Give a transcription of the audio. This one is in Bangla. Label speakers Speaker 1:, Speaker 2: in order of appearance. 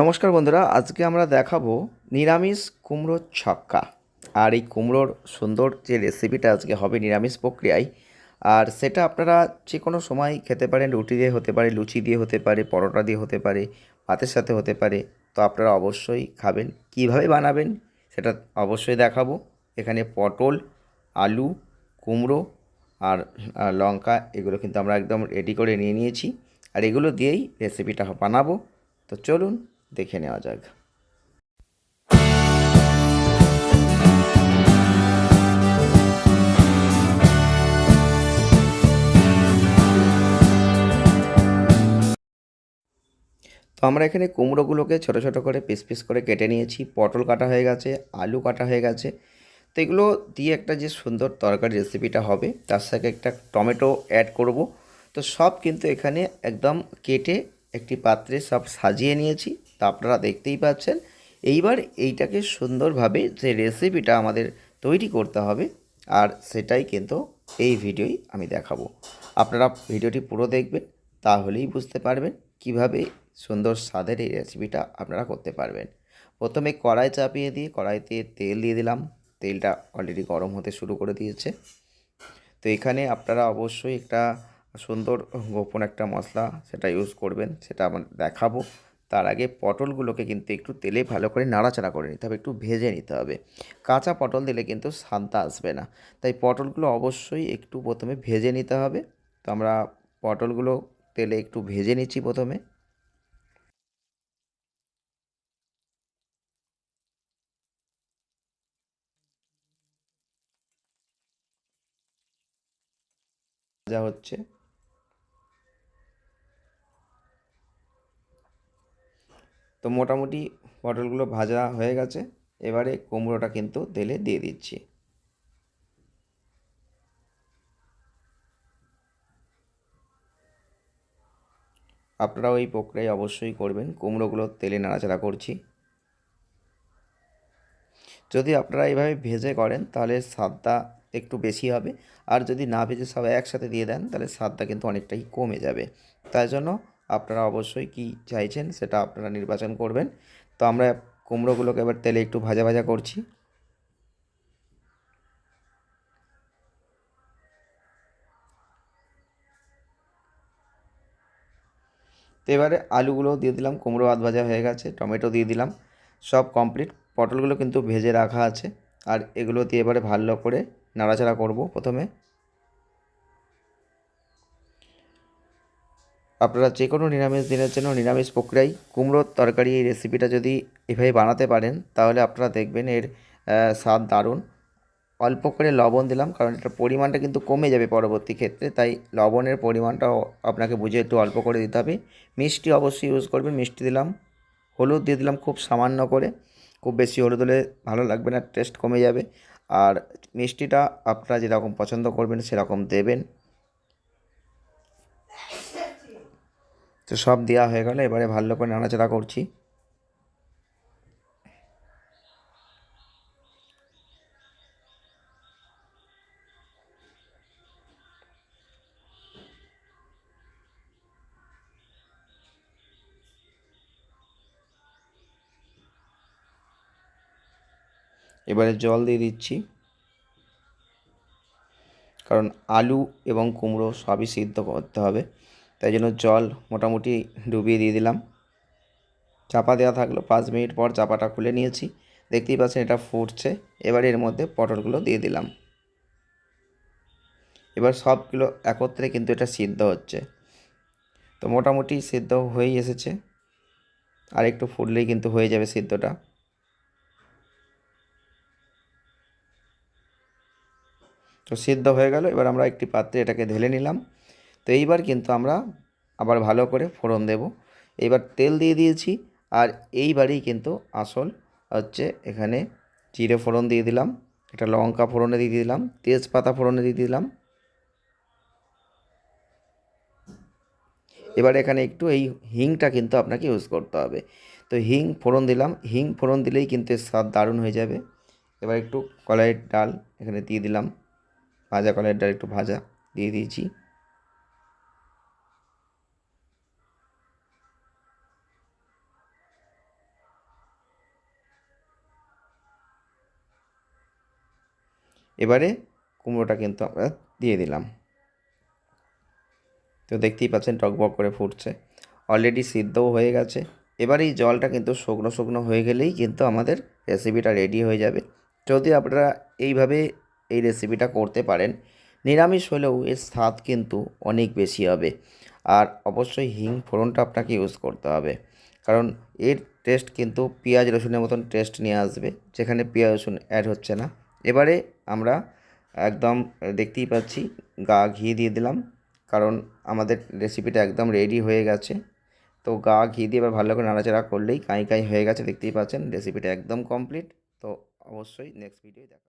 Speaker 1: নমস্কার বন্ধুরা, আজকে আমরা দেখাবো নিরামিষ কুমড়োর ছক্কা। আর এই কুমড়োর সুন্দর যে রেসিপিটা আজকে হবে নিরামিষ প্রক্রিয়ায়, আর সেটা আপনারা যে কোনো সময় খেতে পারেন। রুটি দিয়ে হতে পারে, লুচি দিয়ে হতে পারে, পরোটা দিয়ে হতে পারে, ভাতের সাথে হতে পারে। তো আপনারা অবশ্যই খাবেন। কিভাবে বানাবেন সেটা অবশ্যই দেখাবো। এখানে পটল, আলু, কুমড়ো আর লঙ্কা এগুলো কিন্তু আমরা একদম রেডি করে নিয়ে নিয়েছি। আর এগুলো দিয়েই রেসিপিটা বানাবো। তো চলুন দেখে নেওয়া যাক। তো আমরা এখানে কুমড়োগুলোকে ছোট ছোট করে পিস পিস করে কেটে নিয়েছি। পটল কাটা হয়ে গেছে, আলু কাটা হয়ে গেছে। তো এগুলো দিয়ে একটা যে সুন্দর তরকারি রেসিপিটা হবে, তার সাথে একটা টমেটো অ্যাড করব। তো সব কিন্তু এখানে একদম কেটে একটি পাত্রে সব সাজিয়ে নিয়েছি। তা আপনারা দেখতেই পাচ্ছেন। এইবার এইটাকে সুন্দরভাবে যে রেসিপিটা আমাদের তৈরি করতে হবে, আর সেটাই কিন্তু এই ভিডিওই আমি দেখাবো। আপনারা ভিডিওটি পুরো দেখবেন, তাহলেই বুঝতে পারবেন কিভাবে সুন্দর স্বাদের এই রেসিপিটা আপনারা করতে পারবেন। প্রথমে কড়াই চাপিয়ে দিয়ে কড়াইতে তেল দিয়ে দিলাম। তেলটা অলরেডি গরম হতে শুরু করে দিয়েছে। তো এখানে আপনারা অবশ্যই একটা সুন্দর গোপন একটা মশলা সেটা ইউজ করবেন, সেটা আমরা দেখাবো। তার আগে পটলগুলোকে কিন্তু একটু তেলে ভালো করে নাড়াচাড়া করে নিতে হবে, একটু ভেজে নিতে হবে। কাঁচা পটল দিলে কিন্তু স্বাদটা আসবে না। তাই পটলগুলো অবশ্যই একটু প্রথমে ভেজে নিতে হবে। তো আমরা পটলগুলো তেলে একটু ভেজে নিচ্ছি প্রথমে। ভাজা হচ্ছে। তো মোটামুটি পটলগুলো ভাজা হয়ে গেছে। এবারে কুমড়োটা কিন্তু তেলে দিয়ে দিচ্ছি। আপনারাও এই প্রক্রিয়া অবশ্যই করবেন। কুমড়োগুলো তেলে নাড়াচাড়া করছি। যদি আপনারা এইভাবে ভেজে করেন তাহলে স্বাদটা একটু বেশি হবে। আর যদি না ভেজে সব একসাথে দিয়ে দেন তাহলে স্বাদটা কিন্তু অনেকটাই কমে যাবে। তাই জন্য আপনারা অবশ্যই কী চাইছেন সেটা আপনারা নির্বাচন করবেন। তো আমরা কুমড়োগুলোকে এবার তেলে একটু ভাজা ভাজা করছি। তো এবারে আলুগুলোও দিয়ে দিলাম। কুমড়ো আধ ভাজা হয়ে গেছে। টমেটো দিয়ে দিলাম। সব কমপ্লিট। পটলগুলো কিন্তু ভেজে রাখা আছে। আর এগুলো দিয়ে এবারে ভালো করে নাড়াচাড়া করব প্রথমে। আপনারা যে কোনো নিরামিষ দিনের জন্য নিরামিষ প্রক্রিয়ায় কুমড়োর তরকারি এই রেসিপিটা যদি এভাবে বানাতে পারেন তাহলে আপনারা দেখবেন এর স্বাদ দারুণ। অল্প করে লবণ দিলাম, কারণ এটার পরিমাণটা কিন্তু কমে যাবে পরবর্তী ক্ষেত্রে। তাই লবণের পরিমাণটাও আপনাকে বুঝে একটু অল্প করে দিতে হবে। মিষ্টি অবশ্যই ইউজ করবেন, মিষ্টি দিলাম। হলুদ দিয়ে দিলাম খুব সামান্য করে। খুব বেশি হলুদ হলে ভালো লাগবে না, টেস্ট কমে যাবে। আর মিষ্টিটা আপনারা যেরকম পছন্দ করবেন সেরকম দেবেন। তো সব দেওয়া হয়ে গেল। এবারে ভালো করে নাড়াচাড়া করছি। এবারে জল দিয়ে দিচ্ছি, কারণ আলু এবং কুমড়ো সবই সিদ্ধ করতে হবে। তাই জন্য জল মোটামুটি ডুবিয়ে দিয়ে দিলাম। চাপা দেওয়া থাকলো। 5 মিনিট পর চাপাটা খুলে নিয়েছি। দেখতেই পাচ্ছেন এটা ফুটছে। এবার এর মধ্যে পটলগুলো দিয়ে দিলাম। এবার সবগুলো একত্রে কিন্তু এটা সিদ্ধ হচ্ছে। তো মোটামুটি সিদ্ধ হয়েই এসেছে। আর একটু ফুটলেই কিন্তু হয়ে যাবে সিদ্ধটা। তো সিদ্ধ হয়ে গেল। এবার আমরা একটি পাত্রে এটাকে ঢেলে নিলাম। তো এইবার কিন্তু আমরা আবার ভালো করে ফোড়ন দেব। এইবার তেল দিয়ে দিয়েছি। আর এইবারেই কিন্তু আসল হচ্ছে, এখানে জিরে ফোড়ন দিয়ে দিলাম, এটা লঙ্কা ফোড়নে দিয়ে দিলাম, তেজপাতা ফোড়নে দিয়ে দিলাম। এবার এখানে একটু এই হিংটা কিন্তু আপনাকে ইউজ করতে হবে। তো হিং ফোড়ন দিলাম। হিং ফোড়ন দিলেই কিন্তু এর স্বাদ দারুণ হয়ে যাবে। এবার একটু কলাইয়ের ডাল এখানে দিয়ে দিলাম। ভাজা কলাইয়ের ডাল একটু ভাজা দিয়ে দিয়েছি। এবারে কুমড়োটা কিন্তু আমরা দিয়ে দিলাম। তো দেখতেই পাচ্ছেন টকবক করে ফুটছে, অলরেডি সিদ্ধও হয়ে গেছে। এবার এই জলটা কিন্তু শুকনো শুকনো হয়ে গেলেই কিন্তু আমাদের রেসিপিটা রেডি হয়ে যাবে। যদি আপনারা এইভাবে এই রেসিপিটা করতে পারেন, নিরামিষ হলেও এর স্বাদ কিন্তু অনেক বেশি হবে। আর অবশ্যই হিং ফোড়নটা আপনাকে ইউজ করতে হবে, কারণ এর টেস্ট কিন্তু পেঁয়াজ রসুনের মতন টেস্ট নিয়ে আসবে, যেখানে পেঁয়াজ রসুন অ্যাড হচ্ছে না। এবারে আমরা একদম দেখতেই পাচ্ছি ঘি দিয়ে দিলাম, কারণ আমাদের রেসিপিটা একদম রেডি হয়ে গেছে। তো ঘি দিয়ে এবার ভালো করে নাড়াচাড়া করলেই কাঁই কাঁই হয়ে গেছে, দেখতেই পাচ্ছেন রেসিপিটা একদম কমপ্লিট। তো অবশ্যই নেক্সট ভিডিও দেখা।